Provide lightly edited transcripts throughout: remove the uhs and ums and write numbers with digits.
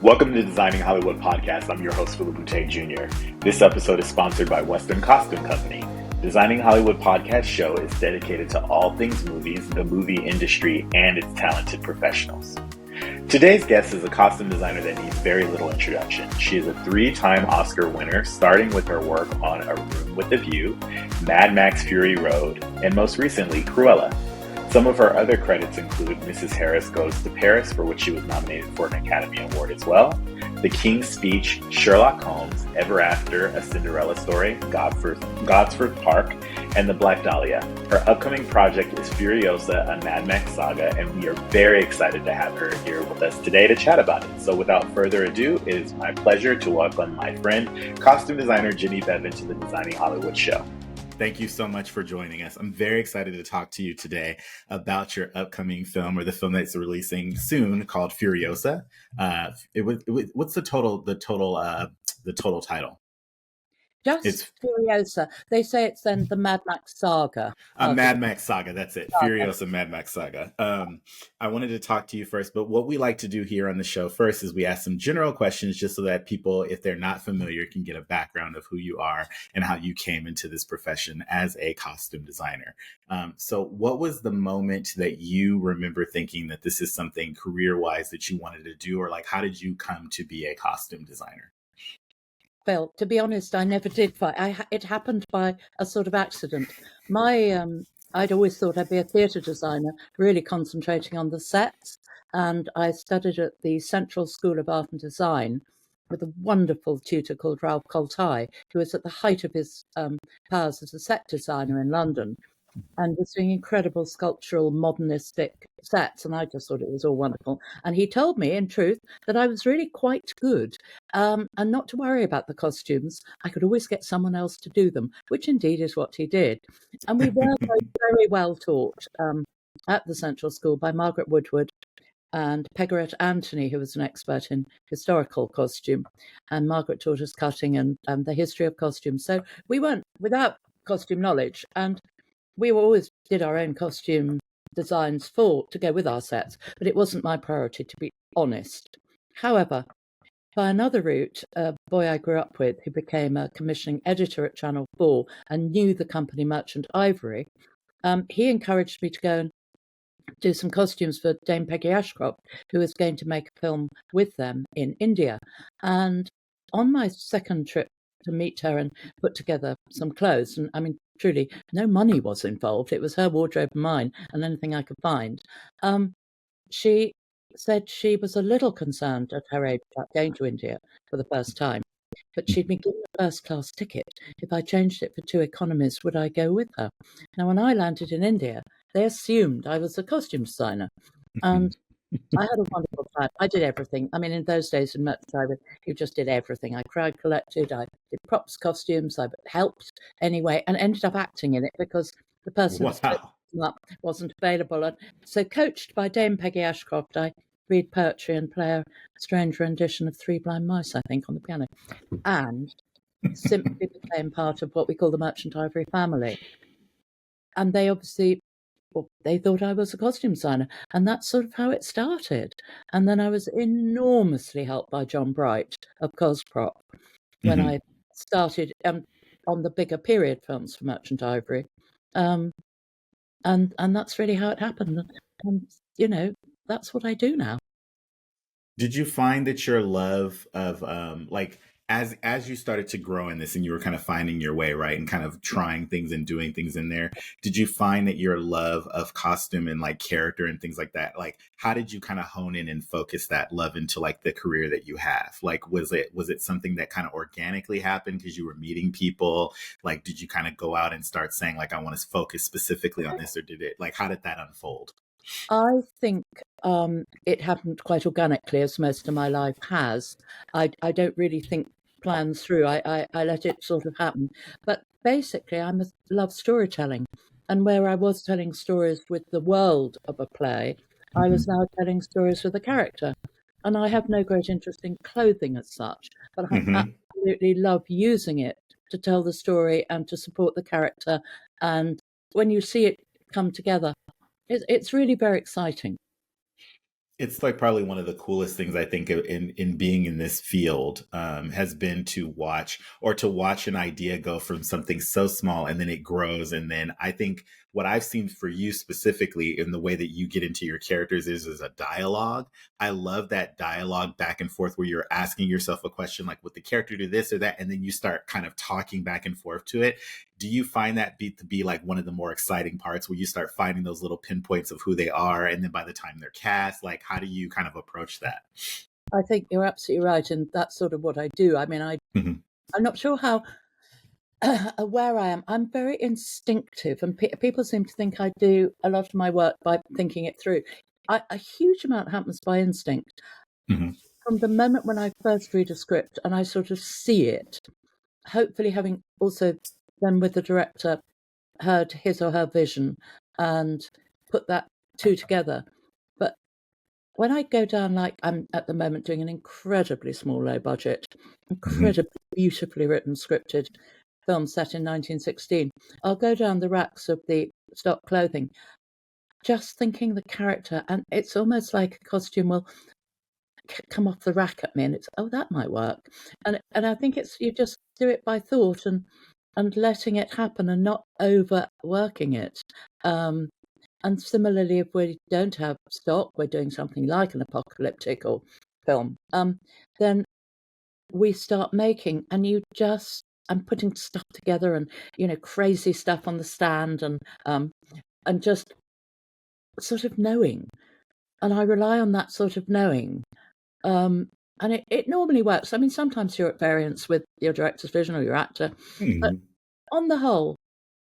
Welcome to Designing Hollywood Podcast. I'm your host, Phillip Boutté Jr. This episode is sponsored by Western Costume Company. Designing Hollywood Podcast show is dedicated to all things movies, the movie industry, and its talented professionals. Today's guest is a costume designer that needs very little introduction. She is a 3-time Oscar winner, starting with her work on A Room with a View, Mad Max Fury Road, and most recently, Cruella. Some of her other credits include Mrs. Harris Goes to Paris, for which she was nominated for an Academy Award as well, The King's Speech, Sherlock Holmes, Ever After, A Cinderella Story, Gosford Park, and The Black Dahlia. Her upcoming project is Furiosa, a Mad Max saga, and we are very excited to have her here with us today to chat about it. So without further ado, it is my pleasure to welcome my friend, costume designer Jenny Beavan to the Designing Hollywood show. Thank you so much for joining us. I'm very excited to talk to you today about your upcoming film, or the film that's releasing soon, called Furiosa. What's the total title? Just Furiosa. They say it's then the Mad Max saga. Mad Max saga, that's it. Furiosa Mad Max saga. I wanted to talk to you first, but what we like to do here on the show first is we ask some general questions just so that people, if they're not familiar, can get a background of who you are and how you came into this profession as a costume designer. So what was the moment that you remember thinking that this is something career-wise that you wanted to do, or like how did you come to be a costume designer? Well, to be honest, I never did fight. It happened by a sort of accident. I'd always thought I'd be a theatre designer, really concentrating on the sets. And I studied at the Central School of Art and Design with a wonderful tutor called Ralph Coltai, who was at the height of his powers as a set designer in London, and was doing incredible sculptural modernistic sets, and I just thought it was all wonderful. And he told me, in truth, that I was really quite good, and not to worry about the costumes. I could always get someone else to do them, which indeed is what he did. And we were very well taught at the Central School by Margaret Woodward and Pegaret Anthony, who was an expert in historical costume. And Margaret taught us cutting and the history of costume. So we weren't without costume knowledge, and we always did our own costume designs to go with our sets, but it wasn't my priority, to be honest. However, by another route, a boy I grew up with who became a commissioning editor at Channel 4 and knew the company Merchant Ivory, he encouraged me to go and do some costumes for Dame Peggy Ashcroft, who was going to make a film with them in India. And on my second trip to meet her and put together some clothes, and I mean, truly, no money was involved. It was her wardrobe and mine and anything I could find. She said she was a little concerned at her age about going to India for the first time, but she'd been given a first-class ticket. If I changed it for 2 economies, would I go with her? Now, when I landed in India, they assumed I was a costume designer, and I had a wonderful time. I did everything. I mean, in those days in Merchant Ivory, you just did everything. I crowd collected, I did props, costumes, I helped anyway, and ended up acting in it because the person who wasn't available. And so, coached by Dame Peggy Ashcroft, I read poetry and play a strange rendition of Three Blind Mice, I think, on the piano, and simply became part of what we call the Merchant Ivory family. And they obviously, they thought I was a costume designer, and that's sort of how it started. And then I was enormously helped by John Bright of Cosprop when I started on the bigger period films for Merchant Ivory. And that's really how it happened. And you know, that's what I do now. Did you find that your love of as you started to grow in this and you were kind of finding your way, right, and kind of trying things and doing things in there, did you find that your love of costume and like character and things like that, like how did you kind of hone in and focus that love into like the career that you have? Like was it something that kind of organically happened because you were meeting people? Like did you kind of go out and start saying like I want to focus specifically on this, or did it, like, how did that unfold? I think it happened quite organically, as most of my life has. I don't really think plans through. I let it sort of happen. But basically, I love storytelling. And where I was telling stories with the world of a play, I was now telling stories with a character. And I have no great interest in clothing as such, but I absolutely love using it to tell the story and to support the character. And when you see it come together, it's really very exciting. It's like probably one of the coolest things I think in being in this field has been to watch an idea go from something so small and then it grows. And then I think what I've seen for you specifically in the way that you get into your characters is a dialogue. I love that dialogue back and forth where you're asking yourself a question like, would the character do this or that? And then you start kind of talking back and forth to it. Do you find that to be like one of the more exciting parts where you start finding those little pinpoints of who they are, and then by the time they're cast, like how do you kind of approach that? I think you're absolutely right, and that's sort of what I do. I mean, Mm-hmm. I'm not sure how aware I am. I'm very instinctive, and people seem to think I do a lot of my work by thinking it through. A huge amount happens by instinct. Mm-hmm. From the moment when I first read a script and I sort of see it, hopefully having also then with the director heard his or her vision and put that two together. But when I go down, like I'm at the moment doing an incredibly small, low budget, incredibly beautifully written, scripted film set in 1916, I'll go down the racks of the stock clothing, just thinking the character, and it's almost like a costume will come off the rack at me, and it's, oh, that might work. And I think it's, you just do it by thought and letting it happen and not overworking it. And similarly, if we don't have stock, we're doing something like an apocalyptic or film, then we start making, and I'm putting stuff together and, crazy stuff on the stand and just sort of knowing. And I rely on that sort of knowing. And it normally works. I mean, sometimes you're at variance with your director's vision or your actor, but on the whole,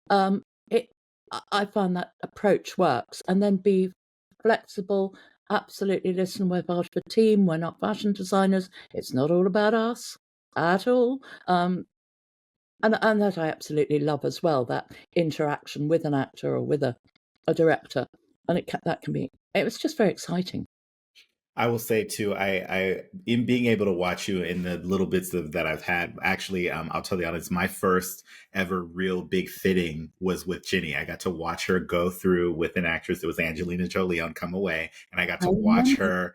I find that approach works. And then be flexible. Absolutely listen. We're part of a team. We're not fashion designers. It's not all about us at all. And that I absolutely love as well. That interaction with an actor or with a director, and it was just very exciting. I will say too, I in being able to watch you in the little bits that I've had, actually, I'll tell the audience, my first ever real big fitting was with Ginny. I got to watch her go through with an actress. It was Angelina Jolie on Come Away, and I got to watch her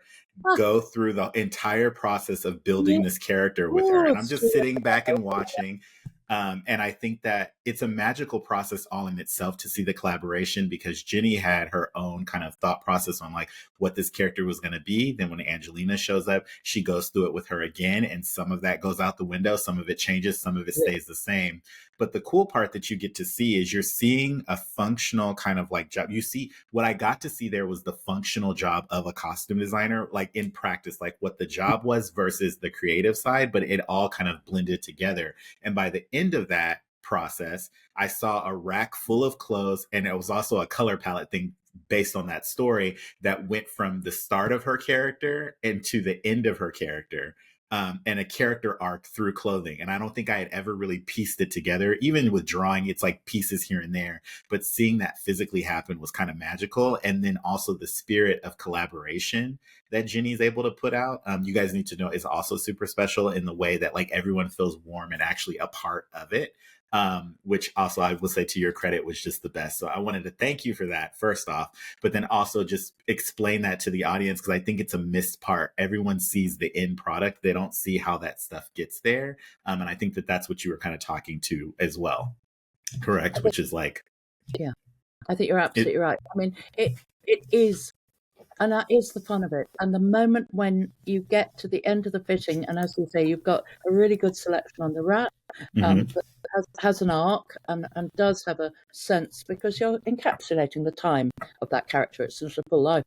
go through the entire process of building this character with her. And I'm just sitting back and watching. And I think that it's a magical process all in itself to see the collaboration, because Ginny had her own kind of thought process on like what this character was going to be. Then when Angelina shows up, she goes through it with her again. And some of that goes out the window. Some of it changes. Some of it stays the same. But the cool part that you get to see is you're seeing a functional kind of like job. You see what I got to see there was the functional job of a costume designer, like in practice, like what the job was versus the creative side, but it all kind of blended together. And by the end of that process, I saw a rack full of clothes, and it was also a color palette thing based on that story that went from the start of her character and to the end of her character. And a character arc through clothing. And I don't think I had ever really pieced it together. Even with drawing, it's like pieces here and there. But seeing that physically happen was kind of magical. And then also the spirit of collaboration that Ginny's able to put out, you guys need to know, is also super special in the way that like everyone feels warm and actually a part of it. Which also I will say to your credit was just the best. So I wanted to thank you for that first off, but then also just explain that to the audience, because I think it's a missed part. Everyone sees the end product. They don't see how that stuff gets there. And I think that that's what you were kind of talking to as well. Correct. Which is like, yeah, I think you're absolutely right. I mean, it is. And that is the fun of it. And the moment when you get to the end of the fitting, and as you say, you've got a really good selection on the rack that has an arc and does have a sense, because you're encapsulating the time of that character. It's sort of full life.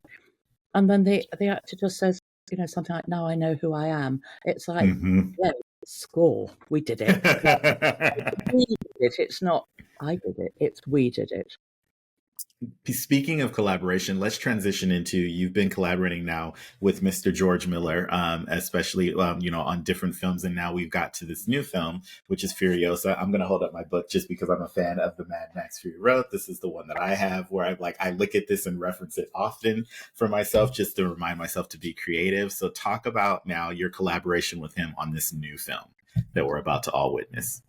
And then the actor just says, something like, "Now I know who I am." It's like, yeah, score. We did it. We did it. It's not I did it. It's we did it. Speaking of collaboration, let's transition into, you've been collaborating now with Mr. George Miller, especially, on different films. And now we've got to this new film, which is Furiosa. I'm going to hold up my book just because I'm a fan of the Mad Max Fury Road. This is the one that I have where I look at this and reference it often for myself, just to remind myself to be creative. So talk about now your collaboration with him on this new film that we're about to all witness.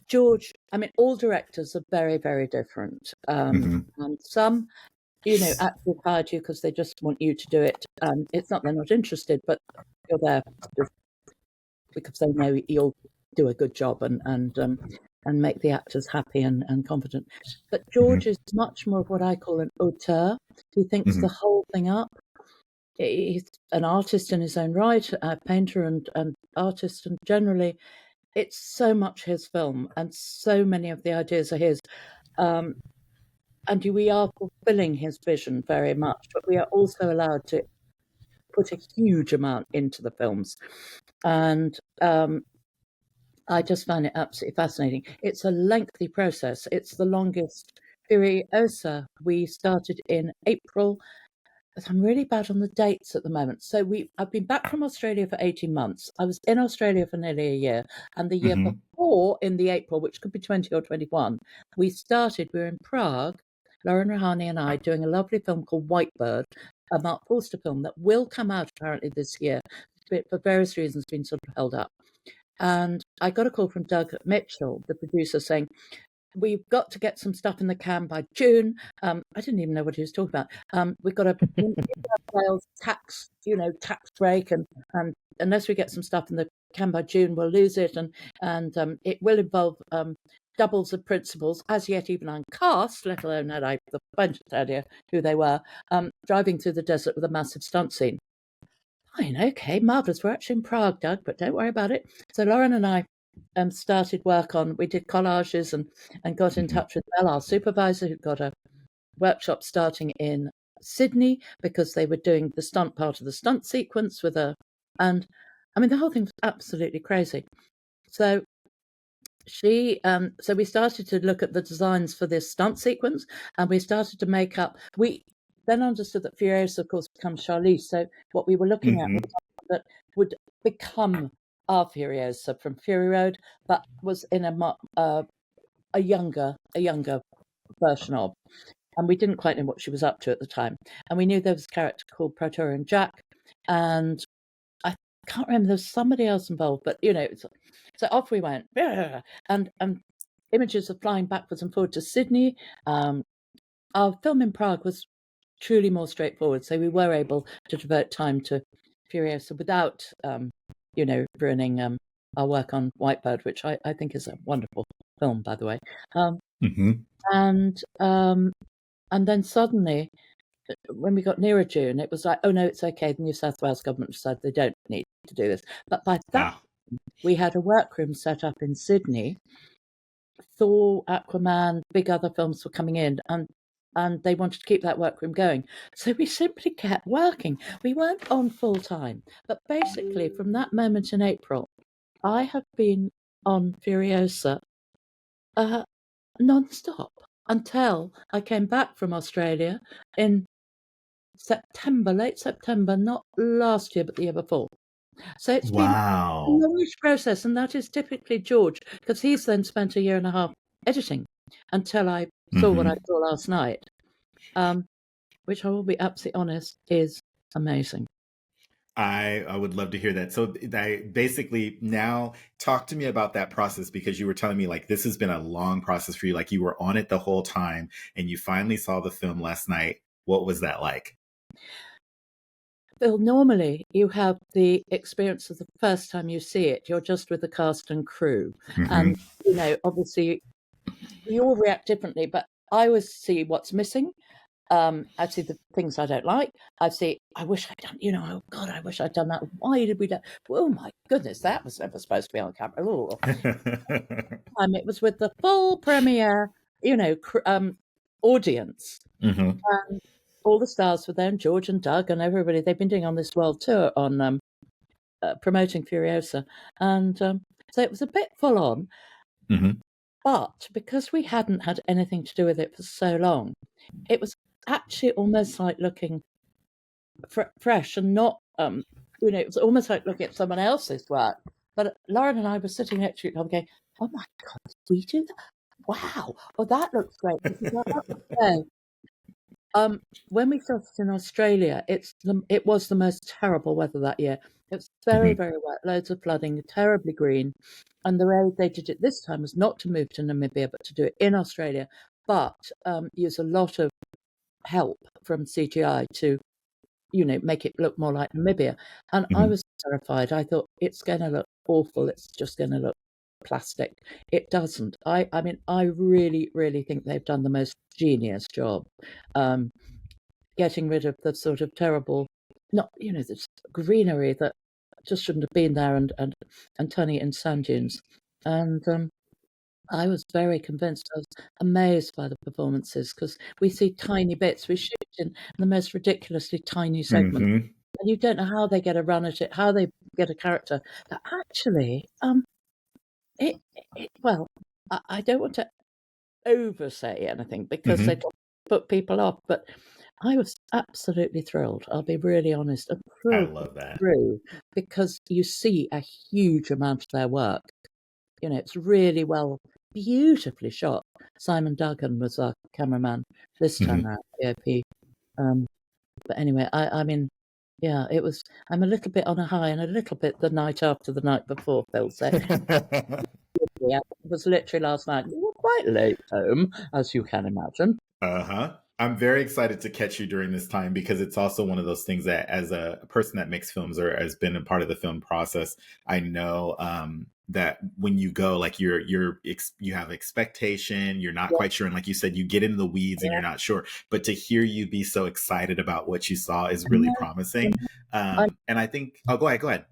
George, I mean, all directors are very, very different. And some, actually hired you because they just want you to do it. It's not they're not interested, but you're there just because they know you'll do a good job and make the actors happy and confident. But George is much more of what I call an auteur. He thinks the whole thing up. He's an artist in his own right, a painter and artist, and generally it's so much his film and so many of the ideas are his. And we are fulfilling his vision very much, but we are also allowed to put a huge amount into the films. And I just find it absolutely fascinating. It's a lengthy process. It's the longest. Furiosa, we started in April. I'm really bad on the dates at the moment. So I've been back from Australia for 18 months. I was in Australia for nearly a year. And the year before, in the April, which could be 20 or 21, we were in Prague, Lauren Rahani and I, doing a lovely film called Whitebird, a Mark Forster film that will come out apparently this year, but for various reasons been sort of held up. And I got a call from Doug Mitchell, the producer, saying, we've got to get some stuff in the can by June. I didn't even know what he was talking about. We've got a sales tax break, and unless we get some stuff in the can by June, we'll lose it. And it will involve doubles of principals, as yet even uncast, let alone had I the bunch idea who they were, driving through the desert with a massive stunt scene. Fine, okay, marvellous. We're actually in Prague, Doug, but don't worry about it. So Lauren and I started work on, we did collages and got in touch with Mel, our supervisor, who'd got a workshop starting in Sydney because they were doing the stunt part of the stunt sequence and I mean, the whole thing was absolutely crazy. So so we started to look at the designs for this stunt sequence, and we started to make up. We then understood that Furiosa, of course, becomes Charlize. So what we were looking at was that would become our Furiosa from Fury Road, but was in a younger version of. And we didn't quite know what she was up to at the time. And we knew there was a character called Praetorian Jack, and I can't remember, there was somebody else involved, but so off we went, and images of flying backwards and forward to Sydney. Our film in Prague was truly more straightforward, so we were able to devote time to Furiosa without, ruining our work on Whitebird, which I think is a wonderful film, by the way. And then suddenly, when we got nearer June, it was like, oh no, it's okay. The New South Wales government decided they don't need to do this. But by that, we had a workroom set up in Sydney. Thor, Aquaman, big other films were coming in, and they wanted to keep that workroom going. So we simply kept working. We weren't on full time, but basically from that moment in April, I have been on Furiosa non-stop until I came back from Australia in late September, not last year, but the year before. So it's been a longish process, and that is typically George, because he's then spent a year and a half editing until I saw what I saw last night, which I will be absolutely honest is amazing. I would love to hear that. So basically now talk to me about that process, because you were telling me like this has been a long process for you. Like you were on it the whole time and you finally saw the film last night. What was that like? Well, normally you have the experience of the first time you see it. You're just with the cast and crew. And, obviously we all react differently, but I always see what's missing. I see the things I don't like. I wish I'd done, oh God, I wish I'd done that. Why did we do? Oh my goodness, that was never supposed to be on camera. It was with the full premiere, audience. And all the stars were there, and George and Doug and everybody. They've been doing on this world tour on promoting Furiosa. And so it was a bit full on. But because we hadn't had anything to do with it for so long, it was actually almost like looking fresh and not, it was almost like looking at someone else's work. But Lauren and I were sitting next to each other going, oh my God, did we do that? Wow. Oh, that looks great. When we filmed in Australia, it was the most terrible weather that year. It was very, very wet, loads of flooding, terribly green. And the way they did it this time was not to move to Namibia, but to do it in Australia, but use a lot of help from CGI to, make it look more like Namibia. And I Mhm. was terrified. I thought it's going to look awful. It's just going to look plastic. It doesn't. I mean, I really, really think they've done the most genius job, um, getting rid of the sort of terrible, not, this greenery that just shouldn't have been there, and turning it into sand dunes. And I was very convinced. I was amazed by the performances because we see tiny bits. We shoot in the most ridiculously tiny segment, Mhm. and you don't know how they get a run at it, how they get a character. But actually, well, I don't want to oversay anything because they Mhm. don't put people off, but I was absolutely thrilled. I'll be really honest, and I thrilled love that. through because you see a huge amount of their work. It's really beautifully shot. Simon Duggan was our cameraman this time Mhm. round, POP. But anyway, I mean, yeah, it was. I'm a little bit on a high and a little bit the night after the night before, Phil. So yeah, it was literally last night. We were quite late home, as you can imagine. Uh-huh. I'm very excited to catch you during this time because it's also one of those things that, as a person that makes films or has been a part of the film process, I know that when you go, like you have expectation, you're not Yeah, quite sure, and like you said, you get into the weeds and yeah. you're not sure. But to hear you be so excited about what you saw is I really know, I promising. know. I, And I think, oh, go ahead, go ahead.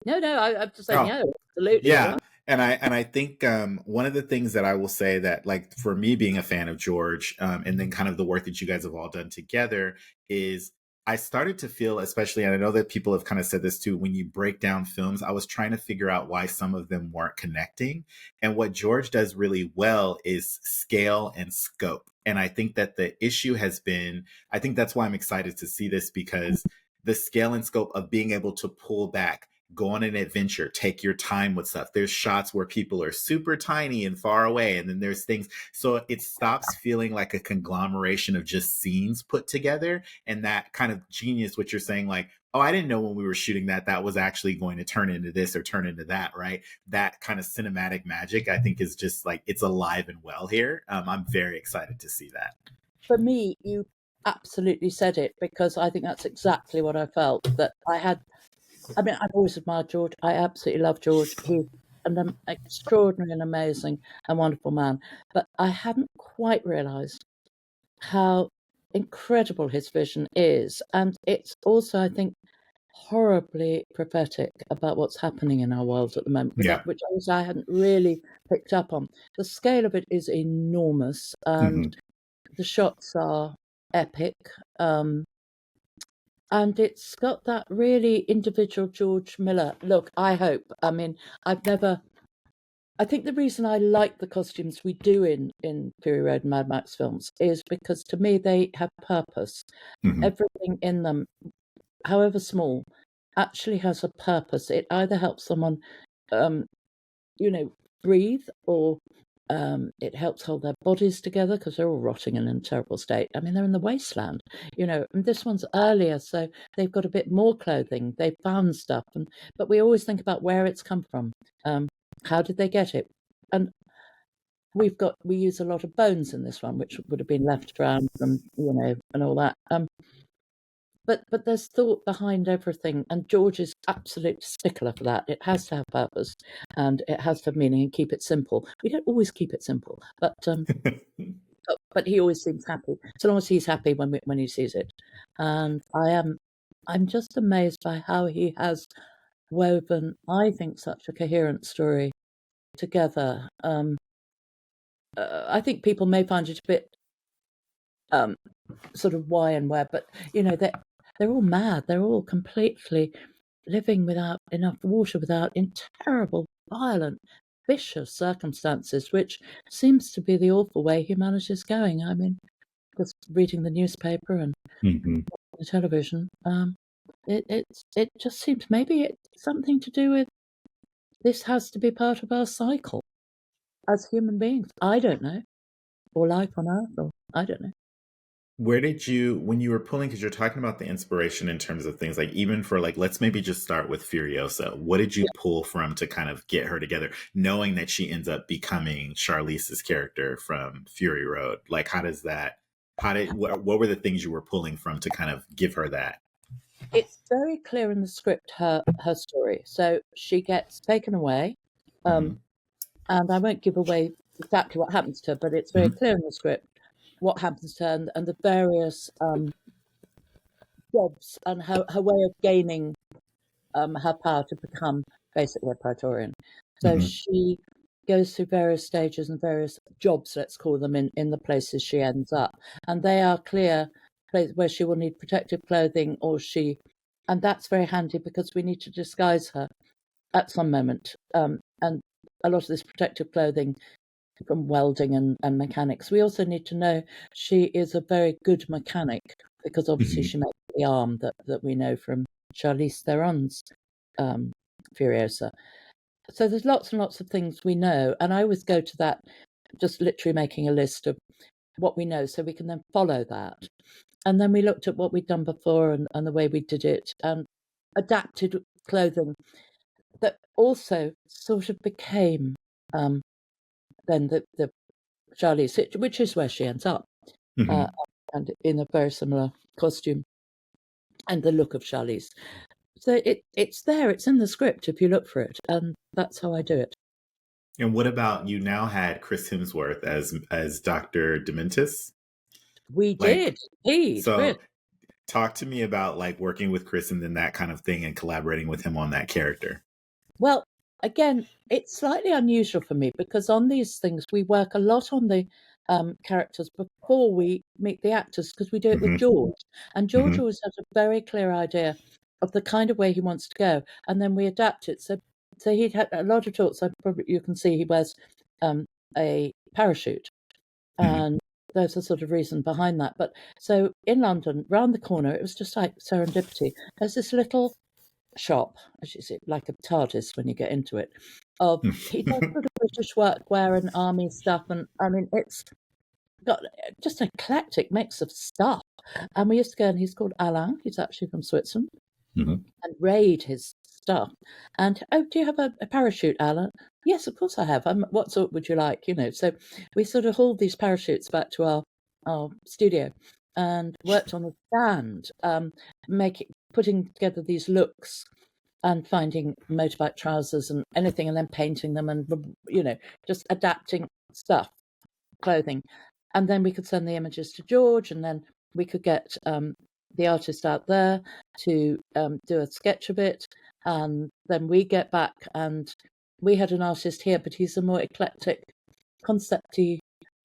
no, I'm just saying, Oh, yeah, absolutely, you're yeah. right. And I think one of the things that I will say that, like, for me being a fan of George, and then kind of the work that you guys have all done together, is I started to feel, especially, and I know that people have kind of said this too, when you break down films, I was trying to figure out why some of them weren't connecting. And what George does really well is scale and scope. And I think that the issue has been, I think that's why I'm excited to see this, because the scale and scope of being able to pull back, go on an adventure, take your time with stuff. There's shots where people are super tiny and far away, and then there's things. So it stops feeling like a conglomeration of just scenes put together. And that kind of genius, what you're saying, like, oh, I didn't know when we were shooting that was actually going to turn into this or turn into that, right? That kind of cinematic magic, I think, is just like, it's alive and well here. I'm very excited to see that. For me, you absolutely said it because I think that's exactly what I felt. That I had. I mean, I've always admired George. I absolutely love George. He's an extraordinary and amazing and wonderful man. But I hadn't quite realised how incredible his vision is. And it's also, I think, horribly prophetic about what's happening in our world at the moment, Yeah. which I hadn't really picked up on. The scale of it is enormous, and Hmm. the shots are epic. And it's got that really individual George Miller look, I hope. I mean, I think the reason I like the costumes we do in Fury Road and Mad Max films is because to me they have purpose. Hmm. Everything in them, however small, actually has a purpose. It either helps someone, um, breathe, or it helps hold their bodies together because they're all rotting and in a terrible state. I mean, they're in the wasteland, and this one's earlier, so they've got a bit more clothing. They've found stuff, but we always think about where it's come from. How did they get it? And we use a lot of bones in this one, which would have been left around from, and all that. But there's thought behind everything, and George is absolute stickler for that. It has to have purpose, and it has to have meaning, and keep it simple. We don't always keep it simple, but he always seems happy, so long as he's happy when he sees it. And I'm just amazed by how he has woven, I think, such a coherent story together. I think people may find it a bit um, sort of why and where, but they're all mad. They're all completely living without enough water, in terrible, violent, vicious circumstances, which seems to be the awful way humanity is going. I mean, just reading the newspaper and Hmm. the television, it just seems maybe it's something to do with this has to be part of our cycle as human beings. I don't know, or life on Earth, or I don't know. Where did you, when you were pulling, because you're talking about the inspiration in terms of things like, even for like, let's maybe just start with Furiosa. What did you pull from to kind of get her together, knowing that she ends up becoming Charlize's character from Fury Road? Like, how does that what were the things you were pulling from to kind of give her that? It's very clear in the script, her story. So she gets taken away, Mm-hmm. and I won't give away exactly what happens to her, but it's very clear in the script what happens to her and the various jobs and her way of gaining her power to become basically a Praetorian. So Mm-hmm. she goes through various stages and various jobs, let's call them, in the places she ends up. And they are clear places where she will need protective clothing and that's very handy because we need to disguise her at some moment. And a lot of this protective clothing from welding and mechanics. We also need to know she is a very good mechanic because obviously Mm-hmm. she makes the arm that we know from Charlize Theron's Furiosa. So there's lots and lots of things we know, and I always go to that, just literally making a list of what we know so we can then follow that. And then we looked at what we'd done before and the way we did it and adapted clothing that also sort of became then the Charlize, which is where she ends up, Mm-hmm. and in a very similar costume and the look of Charlize. So it's there, it's in the script if you look for it, and that's how I do it. And what about, you now had Chris Hemsworth as Dr. Dementus? We Like, did, indeed, Chris. so talk to me about like working with Chris and then that kind of thing and collaborating with him on that character. Well, again, it's slightly unusual for me because on these things we work a lot on the characters before we meet the actors because we do it with Mm-hmm. George, and George Mm-hmm. always has a very clear idea of the kind of way he wants to go, and then we adapt it. So he had a lot of talks. So probably you can see he wears a parachute, Mm-hmm. and there's a sort of reason behind that. But so in London, round the corner, it was just like serendipity. There's this little shop, as you see, like a TARDIS when you get into it. He does sort of British workwear and army stuff, and I mean it's got just an eclectic mix of stuff. And we used to go, and he's called Alain. He's actually from Switzerland, Mm-hmm. and raid his stuff. And do you have a parachute, Alain? Yes, of course I have. What sort would you like? So we sort of hauled these parachutes back to our studio and worked on the stand, putting together these looks and finding motorbike trousers and anything and then painting them and, just adapting stuff, clothing. And then we could send the images to George, and then we could get the artist out there to do a sketch of it. And then we get back, and we had an artist here, but he's a more eclectic, concepty,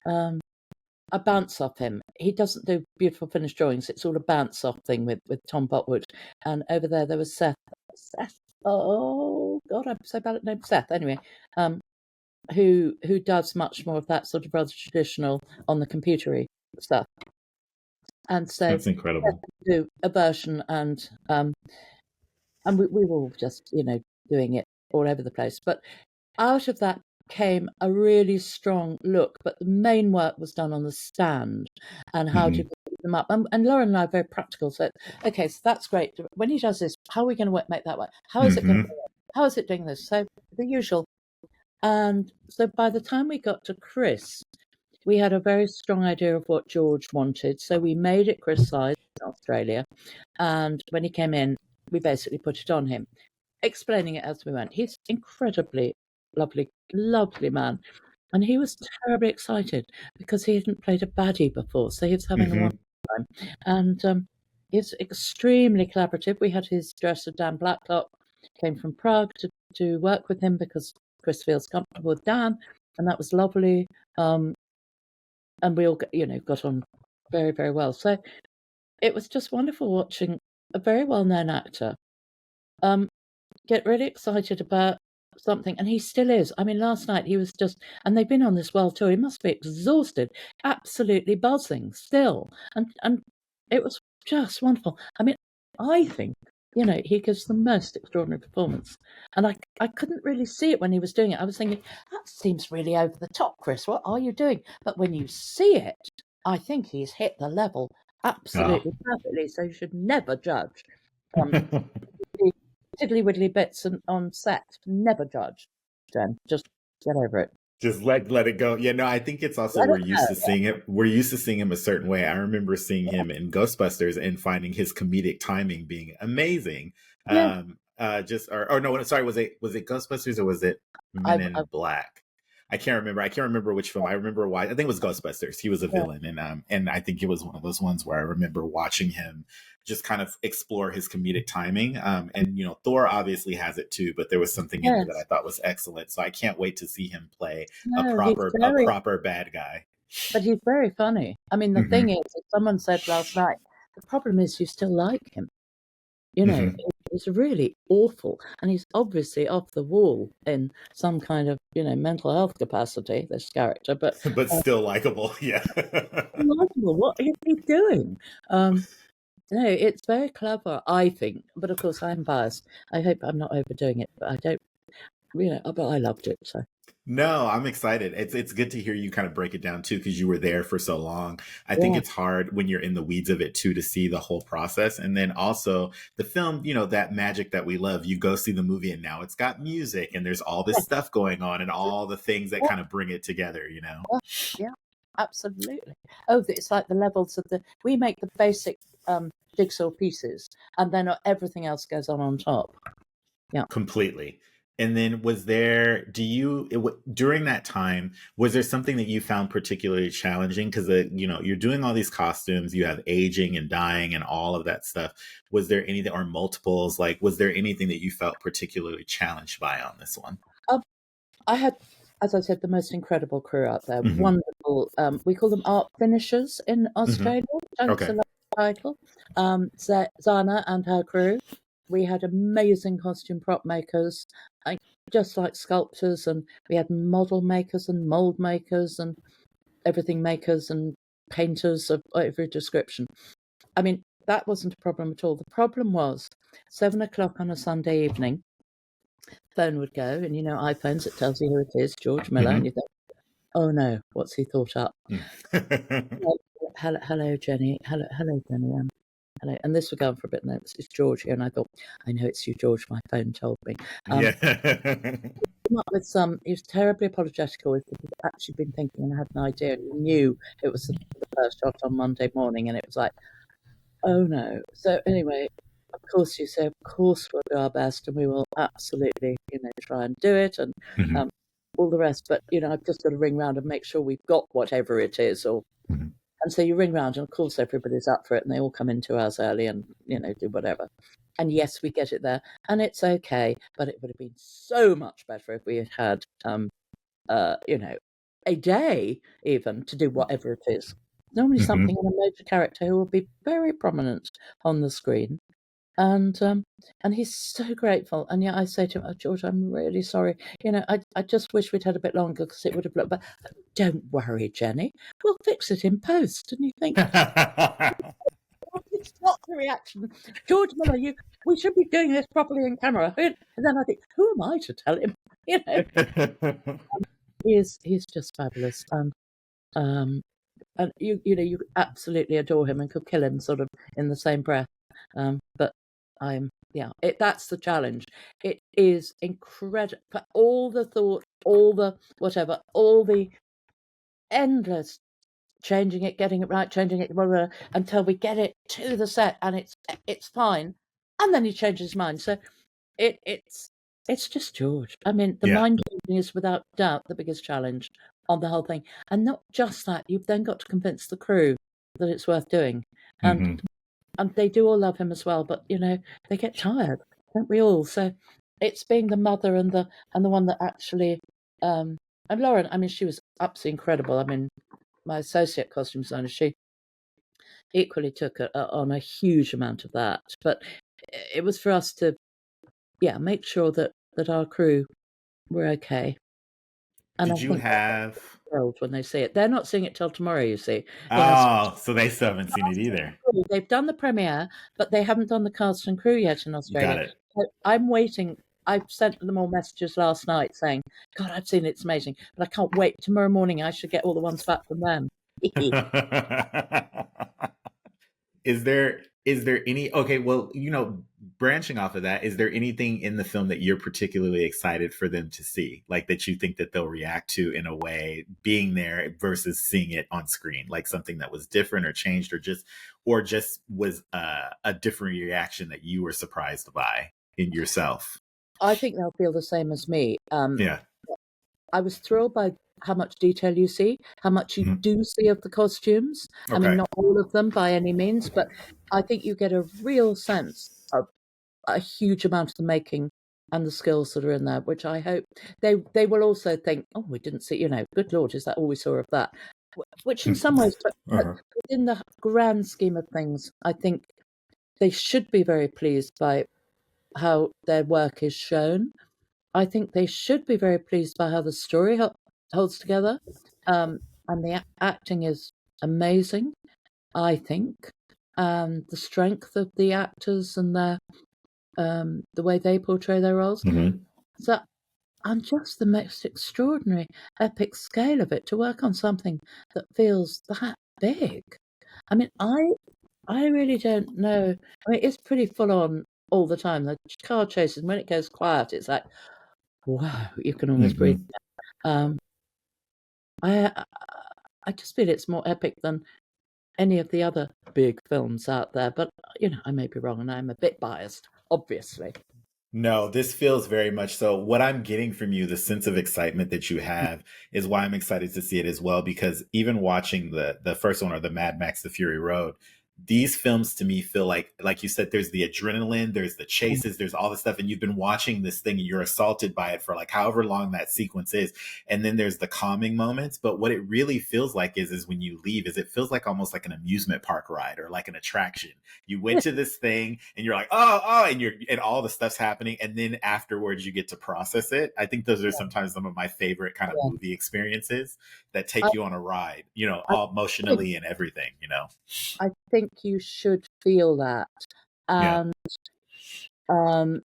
a bounce off him. He doesn't do beautiful finished drawings. It's all a bounce off thing with Tom Botwood. And over there was Seth. Oh God, I'm so bad at name. Seth. Anyway, who does much more of that sort of rather traditional on the computery stuff. And so That's incredible. do a version, and we were all just doing it all over the place. But out of that came a really strong look, but the main work was done on the stand and how Mm-hmm. to put them up. And Lauren and I are very practical. So, okay, so that's great. When he does this, how are we going to make that work? How is it going to work? How is it doing this? So the usual. And so by the time we got to Chris, we had a very strong idea of what George wanted. So we made it Chris size in Australia. And when he came in, we basically put it on him, explaining it as we went. He's incredibly lovely, lovely man. And he was terribly excited because he hadn't played a baddie before. So he was having a wonderful time. And he's extremely collaborative. We had his dresser, Dan Blacklock, came from Prague to work with him because Chris feels comfortable with Dan. And that was lovely. And we all, got on very, very well. So it was just wonderful watching a very well-known actor get really excited about something, and he still is. I mean, last night he was just, and they've been on this world tour. He must be exhausted, absolutely buzzing still, and it was just wonderful. I mean, I think he gives the most extraordinary performance, and I couldn't really see it when he was doing it. I was thinking that seems really over the top, Chris. What are you doing? But when you see it, I think he's hit the level absolutely perfectly. So you should never judge. Tiddly widdly bits on set. Never judge, Jen. Just get over it. Just let it go. Yeah, no, I think it's also Let it go. we're used to seeing him a certain way. I remember seeing him in Ghostbusters and finding his comedic timing being amazing. Yeah. Just or no, sorry, was it Ghostbusters or was it I, Men I, in Black? I can't remember. I can't remember which film. I remember why. I think it was Ghostbusters. He was a yeah. villain, and I think it was one of those ones where I remember watching him just kind of explore his comedic timing. And Thor obviously has it too, but there was something in there that I Yes. thought was excellent. So I can't wait to see him play a No, proper bad guy. but he's very funny. I mean, the Hmm. thing is, as someone said last night, the problem is you still like him. Hmm. He's really awful, and he's obviously off the wall in some kind of, mental health capacity, this character, but But still likable. Yeah. remarkable. What is he doing? No, it's very clever, I think, but of course I'm biased. I hope I'm not overdoing it, but I don't, but I loved it, so. No, I'm excited. It's good to hear you kind of break it down too, because you were there for so long. I think Yeah. it's hard when you're in the weeds of it too to see the whole process. And then also the film, that magic that we love. You go see the movie and now it's got music and there's all this stuff going on and all the things that Yeah. kind of bring it together, Yeah, absolutely. Oh, it's like the levels of we make the basic jigsaw pieces, and then everything else goes on top. Yeah. Completely. And then during that time, was there something that you found particularly challenging? Because, you're doing all these costumes, you have aging and dying and all of that stuff. Was there anything, or multiples, like, was there anything that you felt particularly challenged by on this one? I had, as I said, the most incredible crew out there. Hmm. Wonderful. We call them art finishers in Australia. Thanks Okay. a lot for the title. Zana and her crew. We had amazing costume prop makers, just like sculptors, and we had model makers and mold makers and everything makers and painters of every description. I mean, that wasn't a problem at all. The problem was 7 o'clock on a Sunday evening, phone would go, and iPhones, it tells you who it is, George Miller, and you think, oh no, what's he thought up? Hello, Jenny. Hello, Jenny. Hello. And this would go on for a bit, and then it's George here, and I thought, I know it's you, George. My phone told me. Yeah. Came up with he was terribly apologetical. He'd actually been thinking and had an idea, and he knew it was the first shot on Monday morning, and it was like, oh no. So anyway, of course you say, of course we'll do our best, and we will absolutely, try and do it, and Mhm. all the rest. But I've just got to ring round and make sure we've got whatever it is, or. Mhm. And so you ring round, and of course everybody's up for it, and they all come in 2 hours early and do whatever. And yes, we get it there, and it's okay. But it would have been so much better if we had had, a day even to do whatever it is. Normally something in a major character who will be very prominent on the screen, and he's so grateful. And yet I say to him, oh, George, I'm really sorry. I just wish we'd had a bit longer because it would have looked better. Don't worry, Jenny. We'll fix it in post. And you think, it's not the reaction. George Miller, we should be doing this properly in camera. And then I think, who am I to tell him? He's just fabulous. And you absolutely adore him and could kill him sort of in the same breath. But that's the challenge. It is incredible. All the thought, all the whatever, all the endless changing it, getting it right, changing it, blah, blah, blah, until we get it to the set and it's fine, and then he changes his mind. So it's just George. I mean, the Yeah. mind changing is without doubt the biggest challenge on the whole thing, and not just that. You've then got to convince the crew that it's worth doing, and they do all love him as well. But they get tired, don't we all? So it's being the mother and the one that actually. And Lauren, I mean, she was absolutely incredible. I mean, my associate costume designer, she equally took on a huge amount of that. But it was for us to, make sure that our crew were okay. And Did I you think have? thrilled when they see it. They're not seeing it till tomorrow, you see. Oh, so they still haven't seen it either. They've done the premiere, but they haven't done the cast and crew yet in Australia. Got it. So I'm waiting. I sent them all messages last night saying, God, I've seen it, it's amazing, but I can't wait. Tomorrow morning I should get all the ones back from them. Is there Is there any, okay, well, branching off of that, is there anything in the film that you're particularly excited for them to see? Like that you think that they'll react to in a way being there versus seeing it on screen, like something that was different or changed or just was a different reaction that you were surprised by in yourself? I think they'll feel the same as me. Yeah. I was thrilled by how much detail you see, how much you Mhm. do see of the costumes. I mean, Okay. not all of them by any means, but I think you get a real sense of a huge amount of the making and the skills that are in there, which I hope they will also think, oh, we didn't see, good Lord, is that all we saw of that? Which in some ways, but Uh-huh. within the grand scheme of things, I think they should be very pleased by how their work is shown. I think they should be very pleased by how the story holds together. And the acting is amazing, I think. The strength of the actors and the way they portray their roles. Mhm. So, and just the most extraordinary epic scale of it to work on something that feels that big. I mean, I really don't know. I mean, it's pretty full on all the time. The car chases, when it goes quiet, it's like, wow, you can almost breathe. Mhm. Um, I I just feel it's more epic than any of the other big films out there. But I may be wrong, and I'm a bit biased, obviously. No, this feels very much so. What I'm getting from you, the sense of excitement that you have, is why I'm excited to see it as well. Because even watching the first one, or the Mad Max: The Fury Road, these films to me feel like you said, there's the adrenaline, there's the chases, there's all the stuff, and you've been watching this thing and you're assaulted by it for like however long that sequence is, and then there's the calming moments. But what it really feels like is when you leave, is it feels like almost like an amusement park ride or like an attraction. You went to this thing and you're like, oh, and all the stuff's happening. And then afterwards you get to process it. I think those are sometimes some of my favorite kind of Yeah. movie experiences that I, take you on a ride, I all think emotionally and everything. I think you should feel that, Yeah. and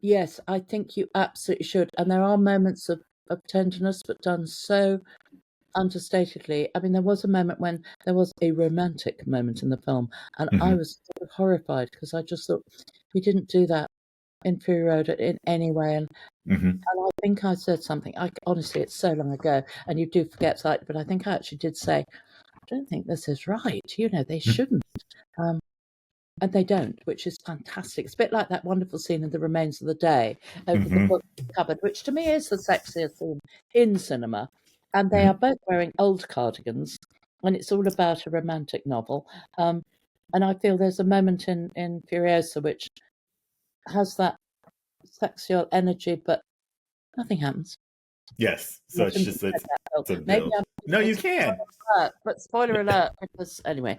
yes, I think you absolutely should. And there are moments of tenderness, but done so understatedly. I mean, there was a moment when there was a romantic moment in the film, and I Hmm. was sort of horrified because I just thought we didn't do that in Fury Road in any way. And Hmm. I think I said something. Honestly, it's so long ago, and you do forget, but I think I actually did say, I don't think this is right. They shouldn't. Um, and they don't, which is fantastic. It's a bit like that wonderful scene in The Remains of the Day over the Hmm. book cupboard, which to me is the sexiest scene in cinema. And they are Hmm. both wearing old cardigans, and it's all about a romantic novel. And I feel there's a moment in Furiosa which has that sexual energy, but nothing happens. Yes. I So it's shouldn't have just, said that, Phil. it's a Maybe build. I'm No, it's you a can. spoiler alert, but spoiler alert, because anyway.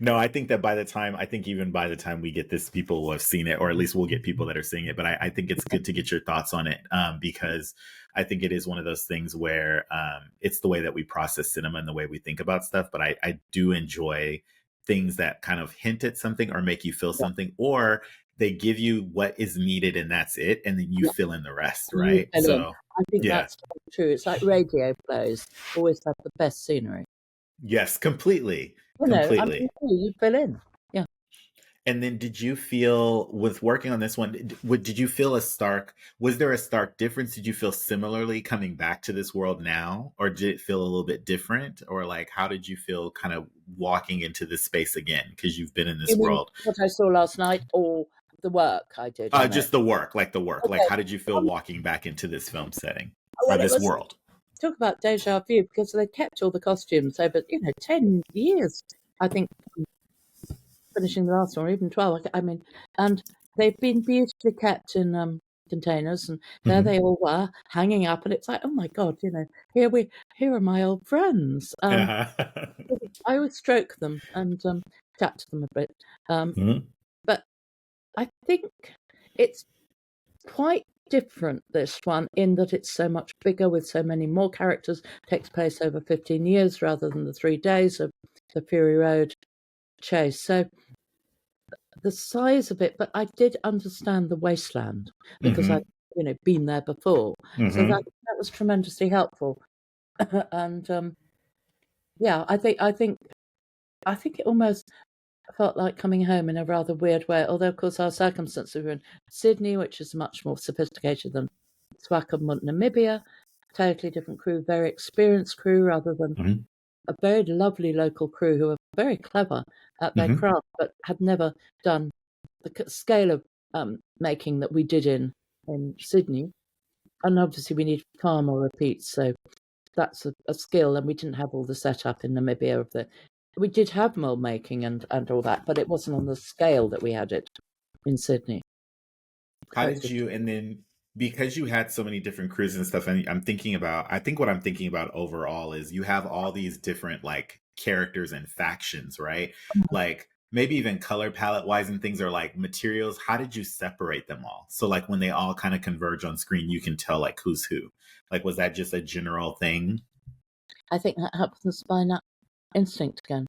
No, I think even by the time we get this, people will have seen it, or at least we'll get people that are seeing it. But I think it's good to get your thoughts on it, because I think it is one of those things where it's the way that we process cinema and the way we think about stuff. But I do enjoy things that kind of hint at something or make you feel Yeah, something, or they give you what is needed and that's it. And then you yeah, fill in the rest, you right? fill in. So, I think yeah. that's true. It's like radio plays always have the best scenery. Yes, completely. I mean, Completely. you fill in. Yeah. And then did you feel with working on this one, did you feel was there a stark difference? Did you feel similarly coming back to this world now, or did it feel a little bit different? Or like, how did you feel kind of walking into this space again? Because you've been in this You mean world. what I saw last night or the work I did on it? Just the work. Like, Okay. how did you feel Um, walking back into this film setting or well, it this was world? talk about deja vu because they kept all the costumes over, 10 years, I think, finishing the last one, or even 12. I mean, and they've been beautifully kept in containers, and there Hmm. they all were hanging up, and it's like, oh my God, here are my old friends. Uh-huh. I would stroke them and chat to them a bit. Um, Mhm. but I think it's quite different, this one, in that it's so much bigger with so many more characters, takes place over 15 years rather than the 3 days of the Fury Road chase. So the size of it, but I did understand the wasteland because I'd, Mhm. been there before. So that Mhm. that was tremendously helpful. And yeah, I think it almost felt like coming home in a rather weird way. Although, of course, our circumstances, we were in Sydney, which is much more sophisticated than Swakopmund, Namibia. Totally different crew, very experienced crew, rather than a very lovely local crew who are very clever at their craft, but had never done the scale of making that we did in Sydney. And obviously, we need far more repeats, so that's a skill. And we didn't have all the setup in Namibia of the. We did have mold making and all that, but it wasn't on the scale that we had it in Sydney. How did you, and then because you had so many different crews and stuff, and I think what I'm thinking about overall is you have all these different like characters and factions, right? Like maybe even color palette wise and things, are like materials. How did you separate them all? So like when they all kind of converge on screen, you can tell like who's who. Like, was that just a general thing? I think that happens by instinct again.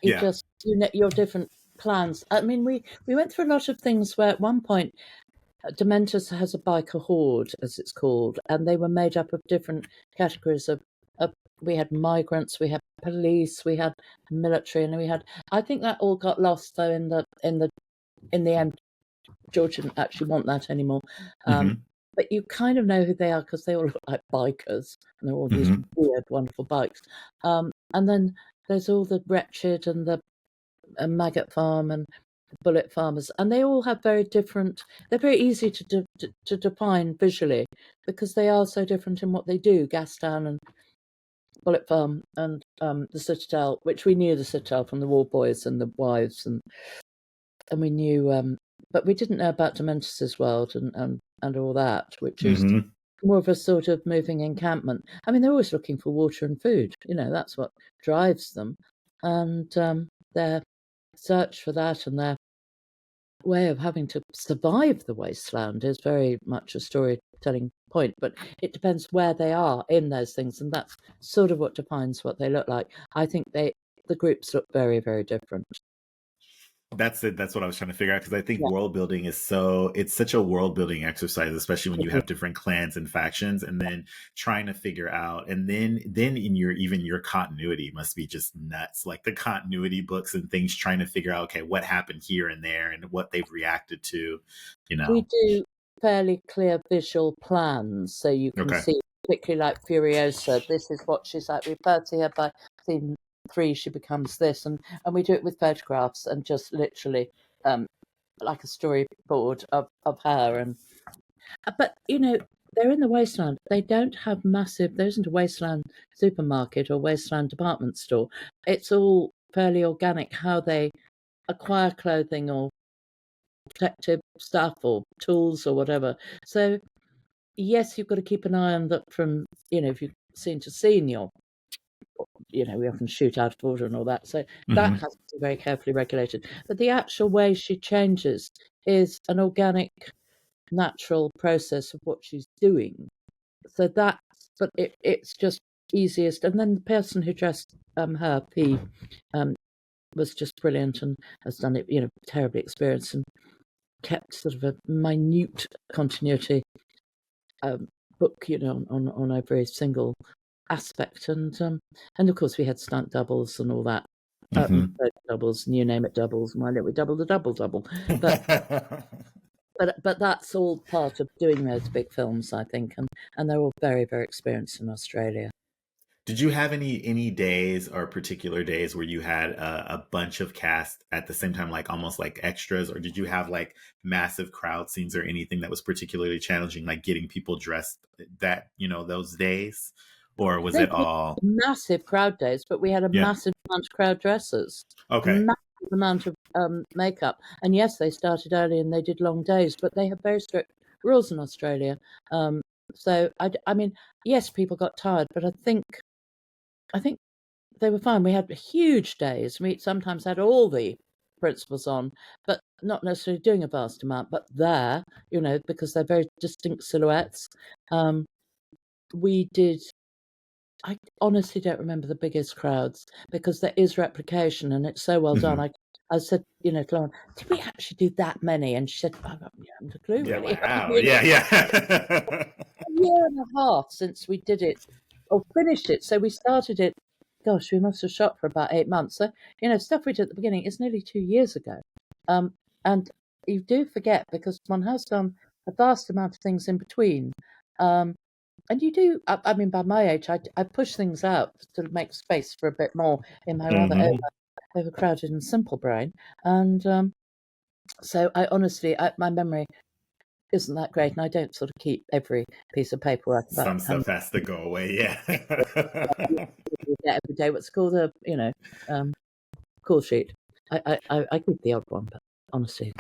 Your different plans. I mean, we went through a lot of things where at one point Dementus has a biker horde, as it's called, and they were made up of different categories of we had migrants, we had police, we had military, and we had. I think that all got lost though in the end. George didn't actually want that anymore. But you kind of know who they are because they all look like bikers, and they're all these weird, wonderful bikes. And then there's all the wretched and the maggot farm and bullet farmers, and they all have very different. They're very easy to define visually because they are so different in what they do. Gastown and Bullet Farm and the Citadel, which we knew the Citadel from the War Boys and the Wives, and we knew, but we didn't know about Dementus's world and all that, which is more of a sort of moving encampment. I mean, they're always looking for water and food. You know, that's what drives them, and their search for that and their way of having to survive the wasteland is very much a storytelling point, but it depends where they are in those things, and that's sort of what defines what they look like. I think the groups look very, very different. That's it. That's what I was trying to figure out, because I think world building it's such a world building exercise, especially when you have different clans and factions, and then trying to figure out, and then in your continuity must be just nuts. Like the continuity books and things, trying to figure out, okay, what happened here and there and what they've reacted to, you know. We do fairly clear visual plans, so you can see, particularly like Furiosa, this is what she's like. We first see her by seeing 3, she becomes this, and we do it with photographs and just literally like a storyboard of her. And but you know, they're in the wasteland. They don't have massive. There isn't a wasteland supermarket or wasteland department store. It's all fairly organic. How they acquire clothing or protective stuff or tools or whatever. So yes, you've got to keep an eye on that. From if you've seen to scene, we often shoot out of order and all that. So that has to be very carefully regulated. But the actual way she changes is an organic, natural process of what she's doing. So it's just easiest. And then the person who dressed her, P, was just brilliant and has done it, terribly experienced and kept sort of a minute continuity book, on every single aspect, and of course we had stunt doubles and all that, doubles, and you name it, doubles. Why don't we double the double? But that's all part of doing those big films, I think, and they're all very, very experienced in Australia. Did you have any days or particular days where you had a bunch of cast at the same time, like almost like extras, or did you have like massive crowd scenes or anything that was particularly challenging, like getting people dressed that those days? Or was it all massive crowd days? But we had a massive amount of crowd dressers, massive amount of makeup, and yes, they started early and they did long days. But they have very strict rules in Australia. So I mean, yes, people got tired, but I think they were fine. We had huge days. We sometimes had all the principals on, but not necessarily doing a vast amount. But there, because they're very distinct silhouettes, we did. I honestly don't remember the biggest crowds because there is replication and it's so well done. I said, to Lauren, did we actually do that many? And she said, I haven't a clue, really. Wow. Yeah. A year and a half since we did it or finished it. So we started it gosh, we must have shot for about 8 months. So, stuff we did at the beginning is nearly 2 years ago. And you do forget, because one has done a vast amount of things in between. And you do, I mean, by my age, I push things out to make space for a bit more in my rather overcrowded and simple brain. And so I honestly, my memory isn't that great, and I don't sort of keep every piece of paperwork. Some stuff has to go away, yeah. Every day, what's called a call sheet. I keep the odd one, but honestly,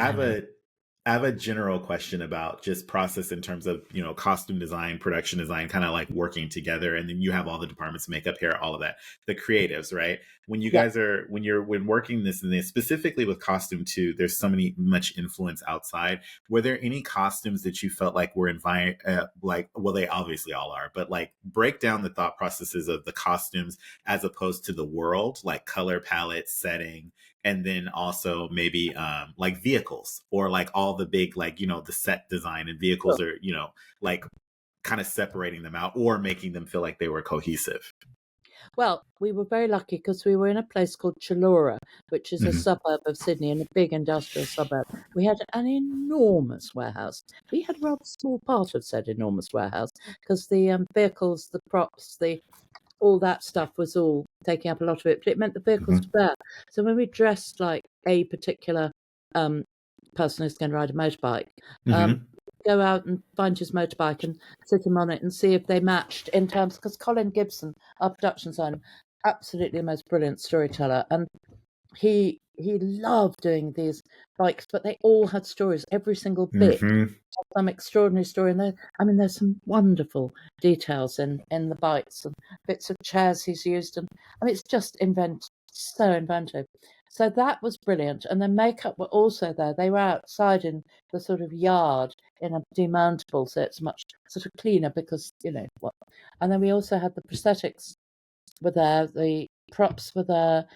I have a general question about just process in terms of, costume design, production design, kind of like working together. And then you have all the departments, makeup, hair, all of that, the creatives, right? When you guys are, when working this, and specifically with costume too, there's so much influence outside. Were there any costumes that you felt like were well, they obviously all are, but like break down the thought processes of the costumes as opposed to the world, like color palette, setting, and then also maybe like vehicles, or like all the big, like, the set design and vehicles, are, like kind of separating them out or making them feel like they were cohesive. Well, we were very lucky because we were in a place called Chullora, which is a suburb of Sydney, and a big industrial suburb. We had an enormous warehouse. We had a rather small part of said enormous warehouse because the vehicles, the props, all that stuff was all taking up a lot of it, but it meant the vehicles were there. So when we dressed like a particular person who's going to ride a motorbike, go out and find his motorbike and sit him on it and see if they matched in terms, because Colin Gibson, our production designer, absolutely the most brilliant storyteller, and he loved doing these bikes, but they all had stories. Every single bit had some extraordinary story, and there's some wonderful details in the bikes and bits of chairs he's used, and it's just so inventive. So that was brilliant. And the makeup were also there. They were outside in the sort of yard in a demountable, so it's much sort of cleaner because, what. And then we also had the prosthetics were there, the props were there,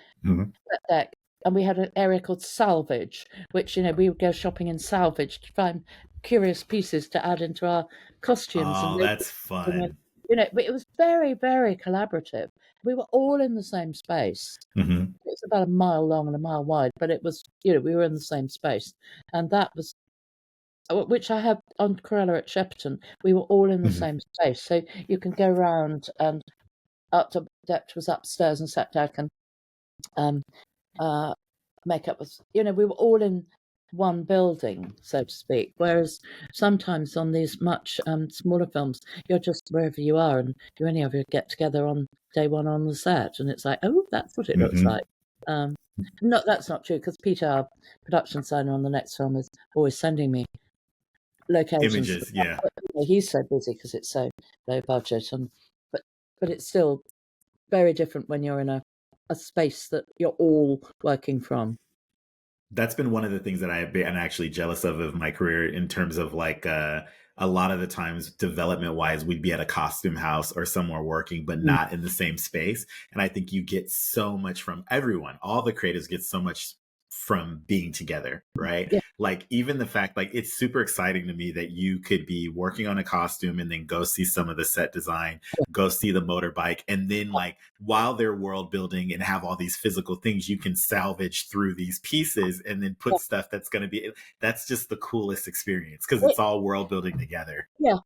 deck. And we had an area called Salvage, which, we would go shopping in Salvage to find curious pieces to add into our costumes. Oh, that's fun. It was very, very collaborative. We were all in the same space. It was about a mile long and a mile wide, but it was, we were in the same space. And that was, which I have on Corella at Shepperton, we were all in the same space. So you can go around, and Art Depth was upstairs and sat deck, and makeup was, we were all in one building, so to speak, whereas sometimes on these much smaller films, you're just wherever you are, and you only ever get together on day one on the set, and it's like, oh, that's what it looks like. No, that's not true, because Peter, our production designer on the next film, is always sending me locations. Images, yeah. He's so busy because it's so low budget, but it's still very different when you're in a space that you're all working from. That's been one of the things that I've been actually jealous of my career, in terms of like a lot of the times development wise, we'd be at a costume house or somewhere working, but not in the same space. And I think you get so much from everyone. All the creatives get so much from being together, right? Yeah. Like even the fact, like it's super exciting to me that you could be working on a costume and then go see some of the set design, go see the motorbike, and then like while they're world building and have all these physical things, you can salvage through these pieces and then put stuff that's going to be, that's just the coolest experience, because it's all world building together. Yeah.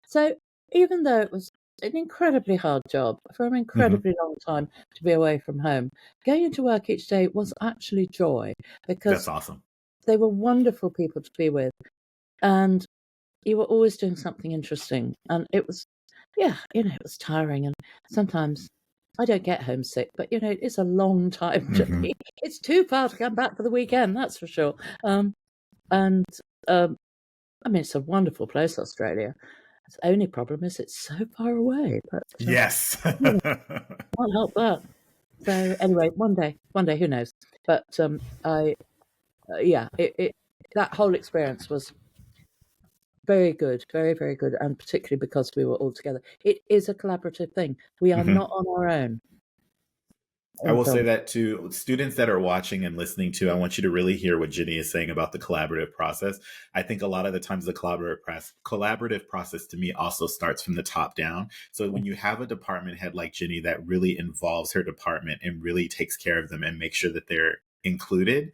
So even though it was an incredibly hard job for an incredibly long time to be away from home, going into work each day was actually joy, because That's awesome. They were wonderful people to be with, and you were always doing something interesting. And it was, it was tiring, and sometimes I don't get homesick, but it's a long time to be. It's too far to come back for the weekend, that's for sure. It's a wonderful place, Australia. The only problem is it's so far away. But yes, can't help that. So anyway, one day, who knows? But that whole experience was very good, very, very good, and particularly because we were all together. It is a collaborative thing. We are not on our own. I in will say film. that to students that are watching and listening to, I want you to really hear what Ginny is saying about the collaborative process. I think a lot of the times the collaborative process to me also starts from the top down. So when you have a department head like Ginny that really involves her department and really takes care of them and makes sure that they're included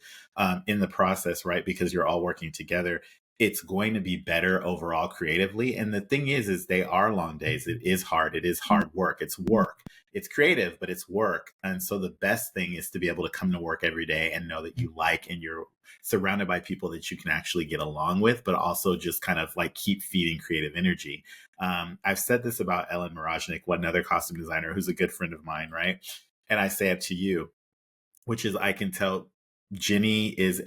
in the process, right? Because you're all working together, it's going to be better overall creatively. And the thing is they are long days. It is hard. It is hard work. It's work. It's creative, but it's work. And so the best thing is to be able to come to work every day and know that you like and you're surrounded by people that you can actually get along with, but also just kind of like keep feeding creative energy. I've said this about Ellen Moroznik, one other costume designer who's a good friend of mine, right? And I say it to you, which is I can tell Ginny is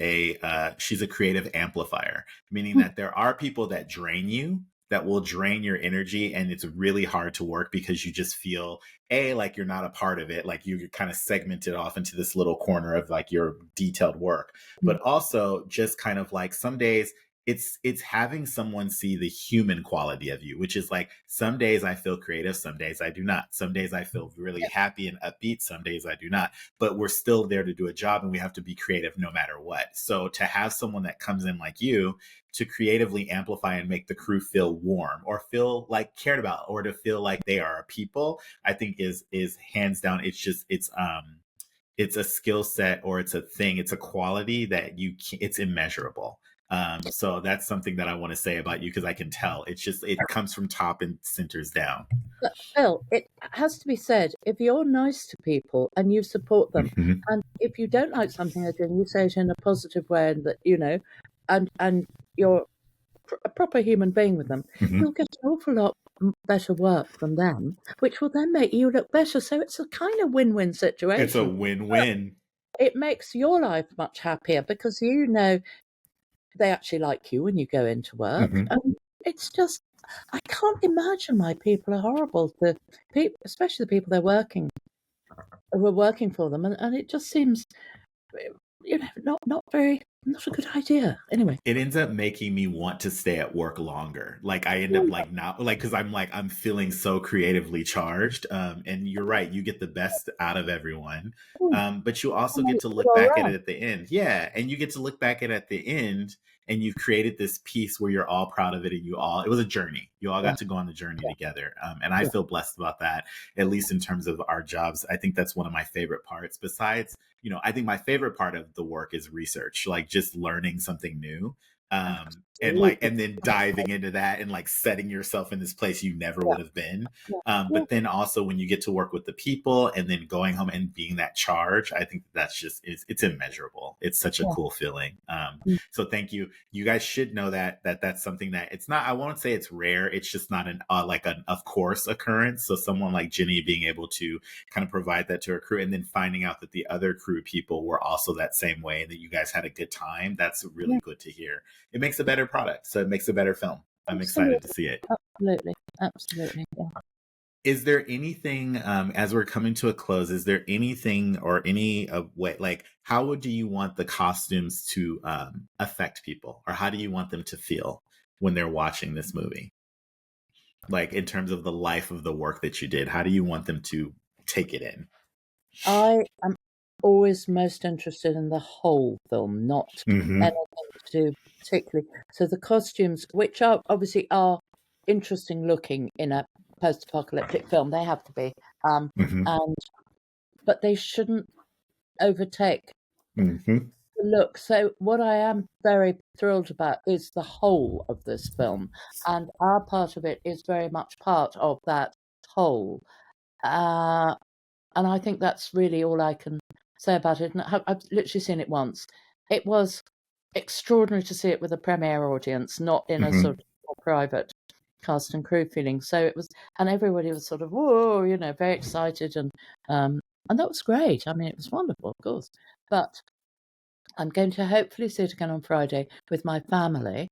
she's a creative amplifier, meaning that there are people that drain you, that will drain your energy, and it's really hard to work because you just feel like you're not a part of it, like you're kind of segmented off into this little corner of like your detailed work, but also just kind of like some days it's having someone see the human quality of you, which is like some days I feel creative, some days I do not. Some days I feel really happy and upbeat, some days I do not. But we're still there to do a job and we have to be creative no matter what. So to have someone that comes in like you to creatively amplify and make the crew feel warm or feel like cared about or to feel like they are a people, I think is hands down. It's a skill set or it's a thing. It's a quality that it's immeasurable. So that's something that I want to say about you because I can tell it comes from top and centers down. But Phil, it has to be said, if you're nice to people and you support them, Mhm. and if you don't like something they're doing, you say it in a positive way, and that and you're a proper human being with them, Mhm. you'll get an awful lot better work from them, which will then make you look better. So it's a kind of win-win situation. It's a win-win. It makes your life much happier because they actually like you when you go into work. Mhm. And it's just, I can't imagine why people are horrible to people, especially the people who are working for them. And it just seems, not a good idea. Anyway. It ends up making me want to stay at work longer. Like I end up like now, like, cause I'm feeling so creatively charged. And you're right. You get the best out of everyone. But you also get to look back at it at the end. Yeah. And you get to look back at the end and you've created this piece where you're all proud of it. And it was a journey. You all got to go on the journey together. And I feel blessed about that, at least in terms of our jobs. I think that's one of my favorite parts besides, I think my favorite part of the work is research, like just learning something new. And then diving into that and like setting yourself in this place you never would have been. But then also when you get to work with the people and then going home and being that charge, I think that's just, it's immeasurable. It's such a cool feeling. So thank you. You guys should know that's something that it's not, I won't say it's rare. It's just not an of course occurrence. So someone like Ginny being able to kind of provide that to her crew and then finding out that the other crew people were also that same way and that you guys had a good time. That's really good to hear. It makes a better product. So it makes a better film. I'm excited to see it. Absolutely. Yeah. Is there anything, as we're coming to a close, is there anything or any way, like how do you want the costumes to affect people or how do you want them to feel when they're watching this movie? Like in terms of the life of the work that you did, how do you want them to take it in? I am always most interested in the whole film, not anything to do particularly. So the costumes, which are obviously interesting looking in a post-apocalyptic film, they have to be, but they shouldn't overtake the look. So what I am very thrilled about is the whole of this film, and our part of it is very much part of that whole. And I think that's really all I can say about it. And I've literally seen it once. It was extraordinary to see it with a premiere audience, not in a sort of more private cast and crew feeling. So it was, and everybody was sort of, whoa, very excited. And that was great. I mean, it was wonderful, of course. But I'm going to hopefully see it again on Friday with my family.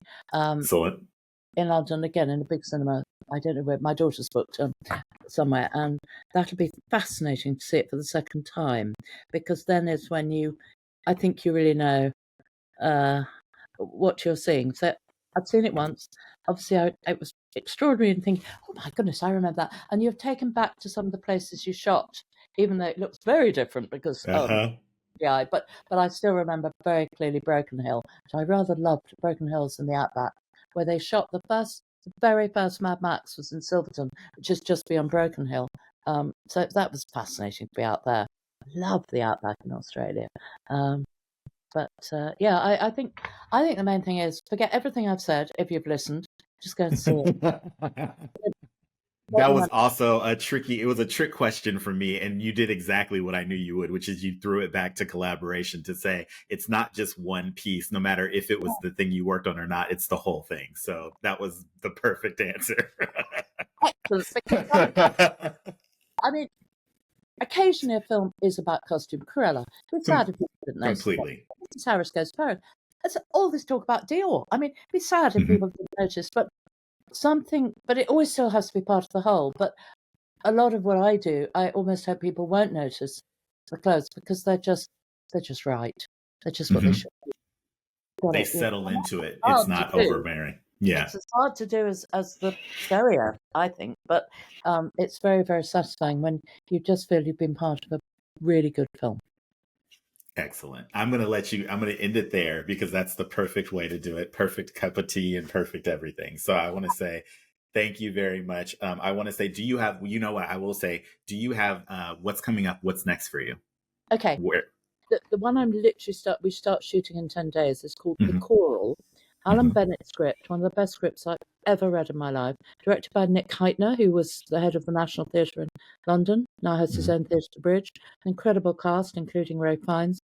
In London, again, in a big cinema. I don't know where, my daughter's booked somewhere, and that'll be fascinating to see it for the second time, because then is when I think you really know what you're seeing. So I'd seen it once. Obviously, it was extraordinary and thinking, oh my goodness, I remember that. And you've taken back to some of the places you shot even though it looks very different because yeah, but I still remember very clearly Broken Hill. So I rather loved Broken Hills in the Outback, where they shot the very first Mad Max was in Silverton, which is just beyond Broken Hill. So that was fascinating to be out there. I love the Outback in Australia. Yeah, I think the main thing is forget everything I've said. If you've listened, just go and see it. That was also a trick question for me. And you did exactly what I knew you would, which is you threw it back to collaboration to say it's not just one piece, no matter if it was the thing you worked on or not, it's the whole thing. So that was the perfect answer. Excellent. I mean, occasionally a film is about costume. Cruella. It's sad if you didn't know. Completely. Mrs. Harris Goes to Paris. It's all this talk about Dior. I mean, it'd be sad if people didn't notice, but it always still has to be part of the whole. But a lot of what I do, I almost hope people won't notice the clothes because they're just right. They're just what they should be. They settle into it. It's not overbearing. Yeah. It's as hard to do as the stereo, I think, but it's very, very satisfying when you just feel you've been part of a really good film. Excellent. I'm going to end it there because that's the perfect way to do it. Perfect cup of tea and perfect everything. So I want to say thank you very much. I want to say, do you have what's coming up? What's next for you? Okay. Where? The one we start shooting in 10 days is called The Choral. Alan Bennett's script, one of the best scripts I've ever read in my life, directed by Nick Heitner, who was the head of the National Theatre in London, now has his own theatre to Bridge. An incredible cast, including Ray Fiennes.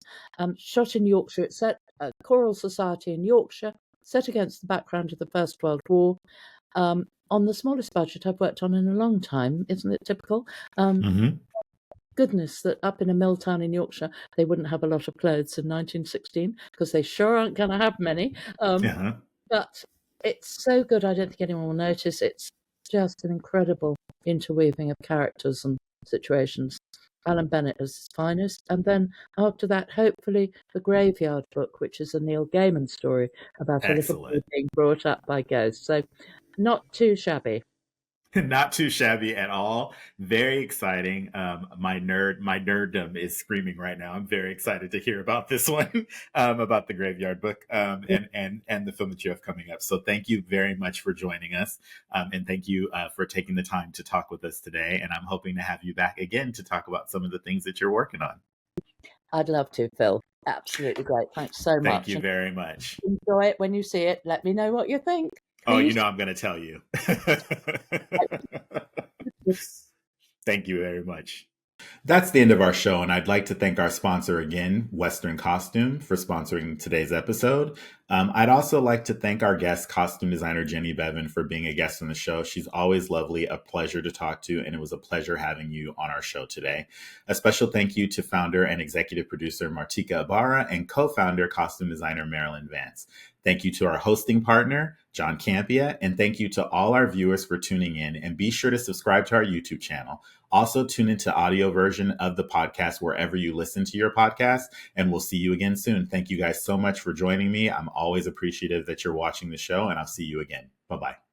Shot in Yorkshire. It's set at Choral Society in Yorkshire, set against the background of the First World War. On the smallest budget I've worked on in a long time. Isn't it typical? Goodness that up in a mill town in Yorkshire they wouldn't have a lot of clothes in 1916 because they sure aren't going to have many. But it's so good I don't think anyone will notice. It's just an incredible interweaving of characters and situations. Alan Bennett is his finest, and then after that hopefully The Graveyard Book, which is a Neil Gaiman story about a little boy being brought up by ghosts. So not too shabby. Not too shabby at all. Very exciting. My nerddom is screaming right now. I'm very excited to hear about this one, about The Graveyard Book, and the film that you have coming up. So thank you very much for joining us. And thank you for taking the time to talk with us today. And I'm hoping to have you back again to talk about some of the things that you're working on. I'd love to, Phil. Absolutely great. Thanks so much. Thank you very much. Enjoy it when you see it. Let me know what you think. Please. Oh, I'm going to tell you. Thank you very much. That's the end of our show, and I'd like to thank our sponsor again, Western Costume, for sponsoring today's episode. I'd also like to thank our guest, costume designer Jenny Beavan, for being a guest on the show. She's always lovely, a pleasure to talk to, and it was a pleasure having you on our show today. A special thank you to founder and executive producer Martika Ibarra and co-founder costume designer Marilyn Vance. Thank you to our hosting partner, John Campea, and thank you to all our viewers for tuning in. And be sure to subscribe to our YouTube channel. Also, tune into audio version of the podcast wherever you listen to your podcast, and we'll see you again soon. Thank you guys so much for joining me. I'm always appreciative that you're watching the show, and I'll see you again. Bye-bye.